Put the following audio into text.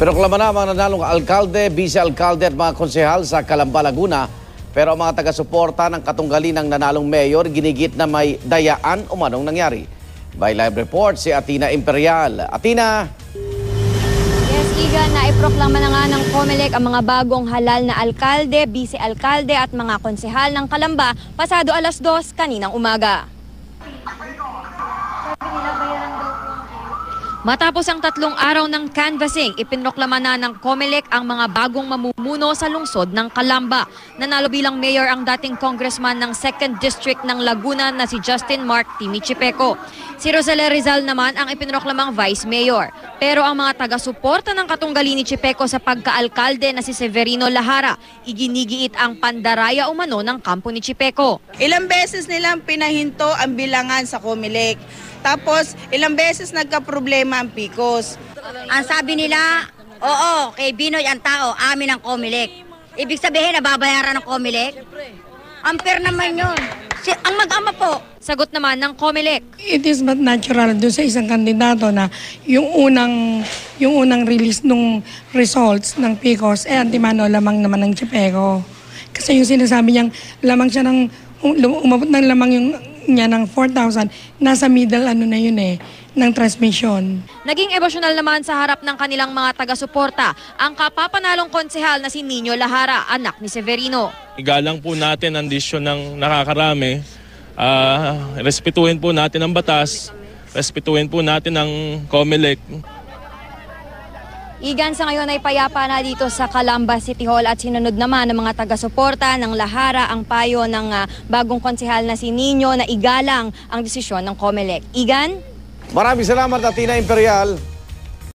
Pinoklama na mga nanalong alkalde, vice-alkalde at mga konsehal sa Calamba, Laguna. Pero ang mga taga-suporta ng katunggali ng nanalong mayor ginigit na may dayaan umanong nangyari. By live report si Atina Imperial. Atina! Yes, Igan, naiproklama na nga ng COMELEC ang mga bagong halal na alkalde, vice-alkalde at mga konsehal ng Calamba pasado alas 2 kaninang umaga. Matapos ang 3 araw ng canvassing, ipinoklama na ng COMELEC ang mga bagong mamumuno sa lungsod ng Calamba. Nanalo bilang mayor ang dating congressman ng 2nd District ng Laguna na si Justin Mark Timi Chipeco. Si Rosela Rizal naman ang ipinroklamang vice mayor. Pero ang mga taga-suporta ng katunggali ni Chipeco sa pagka-alkalde na si Severino Lahara, iginigiit ang pandaraya umano ng kampo ni Chipeco. Ilang beses nilang pinahinto ang bilangan sa COMELEC. Tapos, ilang beses nagka-problema ang PICOS. Ang sabi nila, oo, kay Binoy ang tao, amin ang COMELEC. Ibig sabihin, nababayaran ng COMELEC? Unfair naman yun. Ang mag-ama po. Sagot naman ng COMELEC. It is not natural doon sa isang kandidato na yung unang release ng results ng PICOS, antimano lamang naman ng Chipeco. Kasi yung sinasabi niyang lamang siya umabot ng lamang yung niya ng 4,000, nasa middle ng transmission. Naging emosyonal naman sa harap ng kanilang mga taga-suporta ang kapapanalong konsehal na si Nino Lahara, anak ni Severino. Igalang po natin ang desisyon ng nakakarami. Respetuhin po natin ang batas, respetuhin po natin ang COMELEC. Igan, sa ngayon ay payapa na dito sa Calamba City Hall at sinunod naman ng mga taga-suporta ng Lahara ang payo ng bagong konsehal na si Nino na igalang ang desisyon ng COMELEC. Igan? Maraming salamat, Atina Imperial.